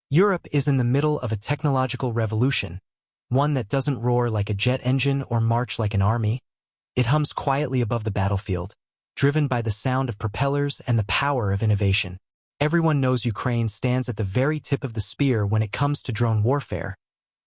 Europe is in the middle of a technological revolution, one that doesn't roar like a jet engine or march like an army. It hums quietly above the battlefield, driven by the sound of propellers and the power of innovation. Everyone knows Ukraine stands at the very tip of the spear when it comes to drone warfare.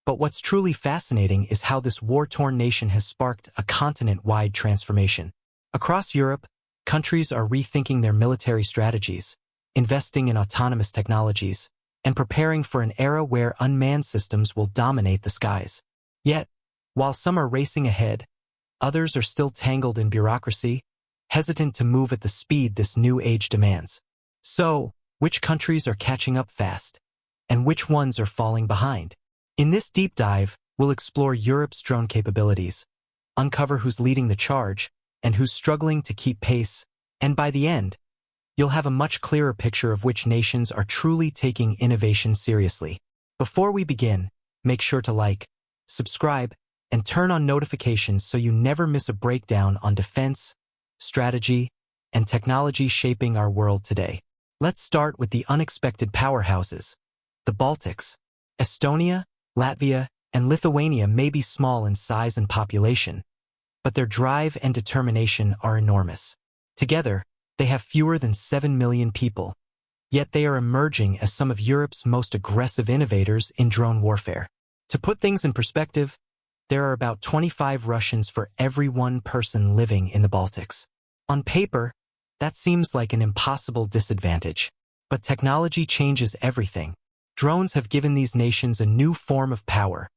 But what's truly fascinating is how this war-torn nation has sparked a continent-wide transformation. Across Europe, countries are rethinking their military strategies, investing in autonomous technologies, and preparing for an era where unmanned systems will dominate the skies. Yet, while some are racing ahead, others are still tangled in bureaucracy, hesitant to move at the speed this new age demands. So, which countries are catching up fast, and which ones are falling behind? In this deep dive, we'll explore Europe's drone capabilities, uncover who's leading the charge, and who's struggling to keep pace, and by the end, you'll have a much clearer picture of which nations are truly taking innovation seriously. Before we begin, make sure to like, subscribe, and turn on notifications so you never miss a breakdown on defense, strategy, and technology shaping our world today. Let's start with the unexpected powerhouses. The Baltics. Estonia, Latvia, and Lithuania may be small in size and population, but their drive and determination are enormous. Together, they have fewer than 7 million people, yet they are emerging as some of Europe's most aggressive innovators in drone warfare. To put things in perspective, there are about 25 Russians for every one person living in the Baltics. On paper, that seems like an impossible disadvantage. But technology changes everything. Drones have given these nations a new form of power,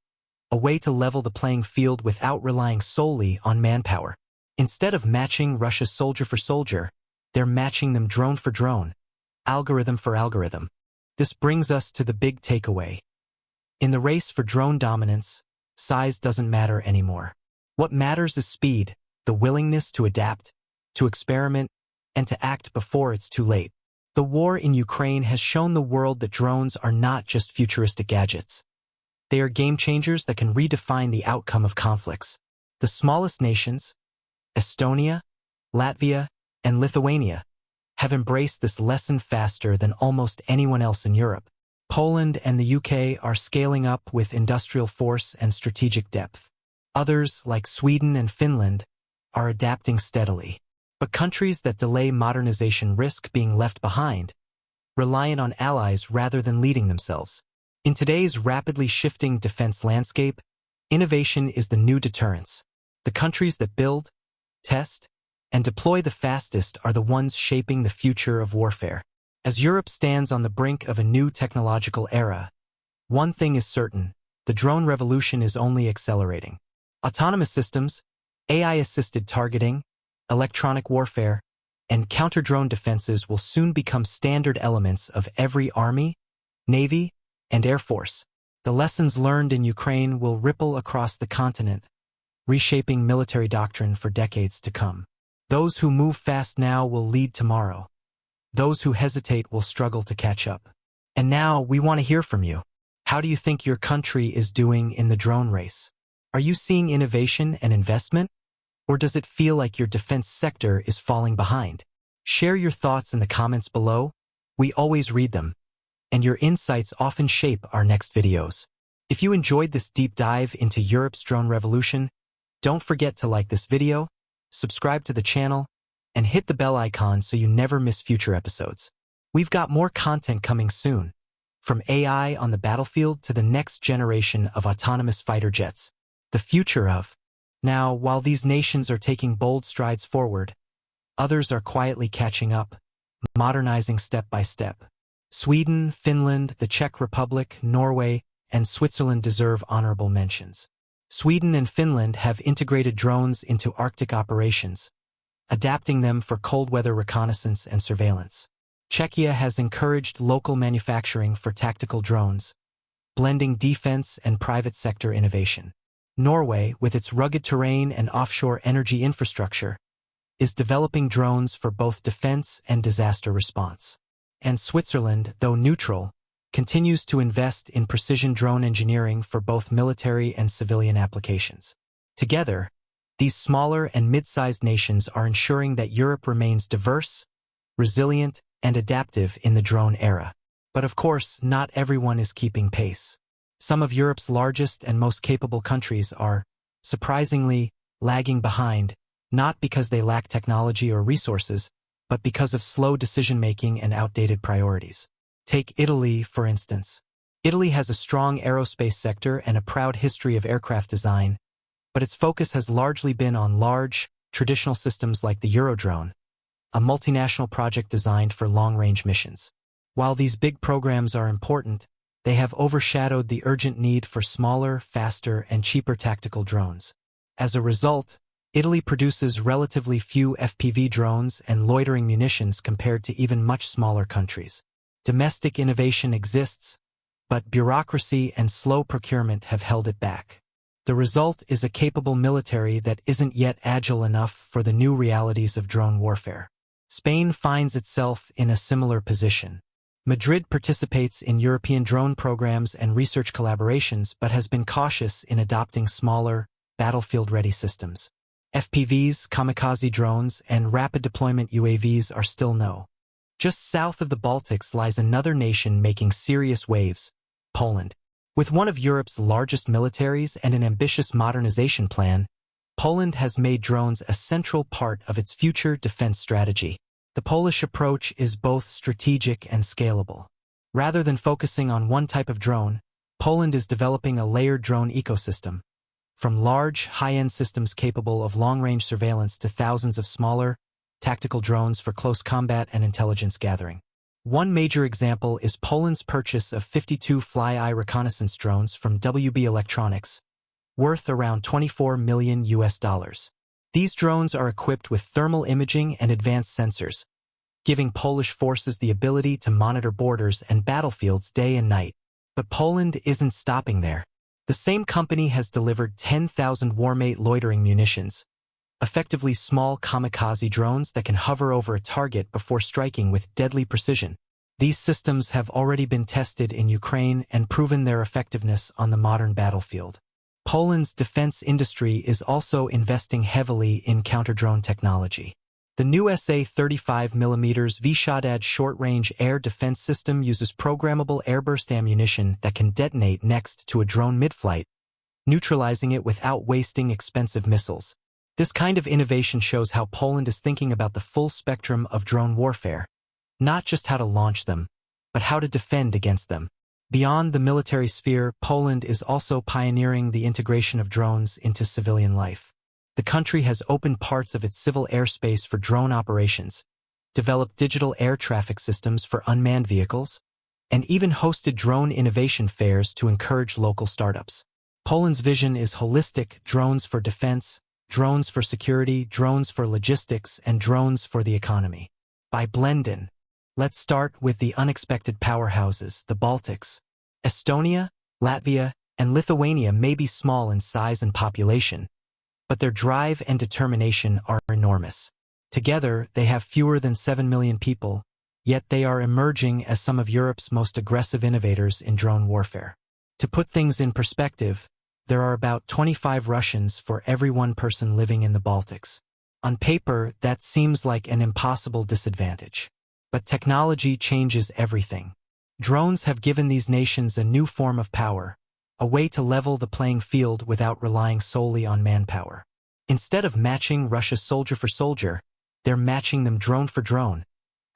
a way to level the playing field without relying solely on manpower. Instead of matching Russia soldier for soldier, they're matching them drone for drone, algorithm for algorithm. This brings us to the big takeaway. In the race for drone dominance, size doesn't matter anymore. What matters is speed, the willingness to adapt, to experiment, and to act before it's too late. The war in Ukraine has shown the world that drones are not just futuristic gadgets. They are game changers that can redefine the outcome of conflicts. The smallest nations, Estonia, Latvia, and Lithuania, have embraced this lesson faster than almost anyone else in Europe. Poland and the UK are scaling up with industrial force and strategic depth. Others, like Sweden and Finland, are adapting steadily. But countries that delay modernization risk being left behind, reliant on allies rather than leading themselves. In today's rapidly shifting defense landscape, innovation is the new deterrence. The countries that build, test, and deploy the fastest are the ones shaping the future of warfare. As Europe stands on the brink of a new technological era, one thing is certain: the drone revolution is only accelerating. Autonomous systems, AI-assisted targeting, electronic warfare, and counter-drone defenses will soon become standard elements of every army, navy, and air force. The lessons learned in Ukraine will ripple across the continent, reshaping military doctrine for decades to come. Those who move fast now will lead tomorrow. Those who hesitate will struggle to catch up. And now we want to hear from you. How do you think your country is doing in the drone race? Are you seeing innovation and investment? Or does it feel like your defense sector is falling behind? Share your thoughts in the comments below. We always read them, and your insights often shape our next videos. If you enjoyed this deep dive into Europe's drone revolution, don't forget to like this video, subscribe to the channel, and hit the bell icon so you never miss future episodes. We've got more content coming soon, from AI on the battlefield to the next generation of autonomous fighter jets. The future of. Now, while these nations are taking bold strides forward, others are quietly catching up, modernizing step by step. Sweden, Finland, the Czech Republic, Norway, and Switzerland deserve honorable mentions. Sweden and Finland have integrated drones into Arctic operations, adapting them for cold weather reconnaissance and surveillance. Czechia has encouraged local manufacturing for tactical drones, blending defense and private sector innovation. Norway, with its rugged terrain and offshore energy infrastructure, is developing drones for both defense and disaster response. And Switzerland, though neutral, continues to invest in precision drone engineering for both military and civilian applications. Together, these smaller and mid-sized nations are ensuring that Europe remains diverse, resilient, and adaptive in the drone era. But of course, not everyone is keeping pace. Some of Europe's largest and most capable countries are, surprisingly, lagging behind, not because they lack technology or resources, but because of slow decision-making and outdated priorities. Take Italy, for instance. Italy has a strong aerospace sector and a proud history of aircraft design, but its focus has largely been on large, traditional systems like the Eurodrone, a multinational project designed for long-range missions. While these big programs are important, they have overshadowed the urgent need for smaller, faster, and cheaper tactical drones. As a result, Italy produces relatively few FPV drones and loitering munitions compared to even much smaller countries. Domestic innovation exists, but bureaucracy and slow procurement have held it back. The result is a capable military that isn't yet agile enough for the new realities of drone warfare. Spain finds itself in a similar position. Madrid participates in European drone programs and research collaborations but has been cautious in adopting smaller, battlefield-ready systems. FPVs, kamikaze drones, and rapid deployment UAVs are still no. Just south of the Baltics lies another nation making serious waves, Poland. With one of Europe's largest militaries and an ambitious modernization plan, Poland has made drones a central part of its future defense strategy. The Polish approach is both strategic and scalable. Rather than focusing on one type of drone, Poland is developing a layered drone ecosystem, from large, high-end systems capable of long-range surveillance to thousands of smaller, tactical drones for close combat and intelligence gathering. One major example is Poland's purchase of 52 fly-eye reconnaissance drones from WB Electronics, worth around $24 million. These drones are equipped with thermal imaging and advanced sensors, giving Polish forces the ability to monitor borders and battlefields day and night. But Poland isn't stopping there. The same company has delivered 10,000 Warmate loitering munitions, effectively small kamikaze drones that can hover over a target before striking with deadly precision. These systems have already been tested in Ukraine and proven their effectiveness on the modern battlefield. Poland's defense industry is also investing heavily in counter-drone technology. The new SA-35mm Vyshadad short-range air defense system uses programmable airburst ammunition that can detonate next to a drone mid-flight, neutralizing it without wasting expensive missiles. This kind of innovation shows how Poland is thinking about the full spectrum of drone warfare, not just how to launch them, but how to defend against them. Beyond the military sphere, Poland is also pioneering the integration of drones into civilian life. The country has opened parts of its civil airspace for drone operations, developed digital air traffic systems for unmanned vehicles, and even hosted drone innovation fairs to encourage local startups. Poland's vision is holistic: drones for defense, drones for security, drones for logistics, and drones for the economy. By blending, let's start with the unexpected powerhouses, the Baltics. Estonia, Latvia, and Lithuania may be small in size and population, but their drive and determination are enormous. Together, they have fewer than 7 million people, yet they are emerging as some of Europe's most aggressive innovators in drone warfare. To put things in perspective, there are about 25 Russians for every one person living in the Baltics. On paper, that seems like an impossible disadvantage. But technology changes everything. Drones have given these nations a new form of power, a way to level the playing field without relying solely on manpower. Instead of matching Russia soldier for soldier, they're matching them drone for drone,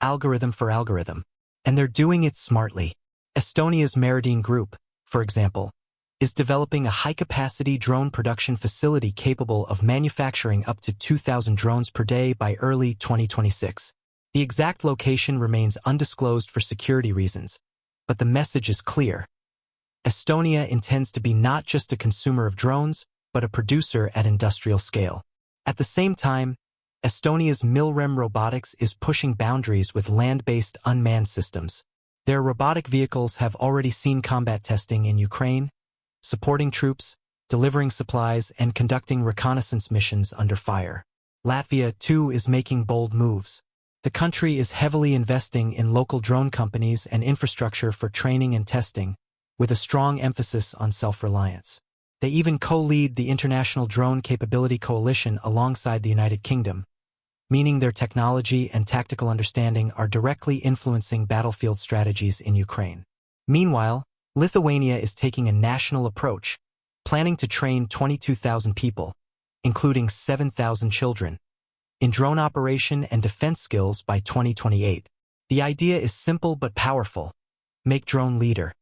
algorithm for algorithm. And they're doing it smartly. Estonia's Meridian Group, for example, is developing a high-capacity drone production facility capable of manufacturing up to 2,000 drones per day by early 2026. The exact location remains undisclosed for security reasons, but the message is clear. Estonia intends to be not just a consumer of drones, but a producer at industrial scale. At the same time, Estonia's Milrem Robotics is pushing boundaries with land-based unmanned systems. Their robotic vehicles have already seen combat testing in Ukraine, supporting troops, delivering supplies, and conducting reconnaissance missions under fire. Latvia, too, is making bold moves. The country is heavily investing in local drone companies and infrastructure for training and testing, with a strong emphasis on self-reliance. They even co-lead the International Drone Capability Coalition alongside the United Kingdom, meaning their technology and tactical understanding are directly influencing battlefield strategies in Ukraine. Meanwhile, Lithuania is taking a national approach, planning to train 22,000 people, including 7,000 children, in drone operation and defense skills by 2028. The idea is simple but powerful. Make drone leader.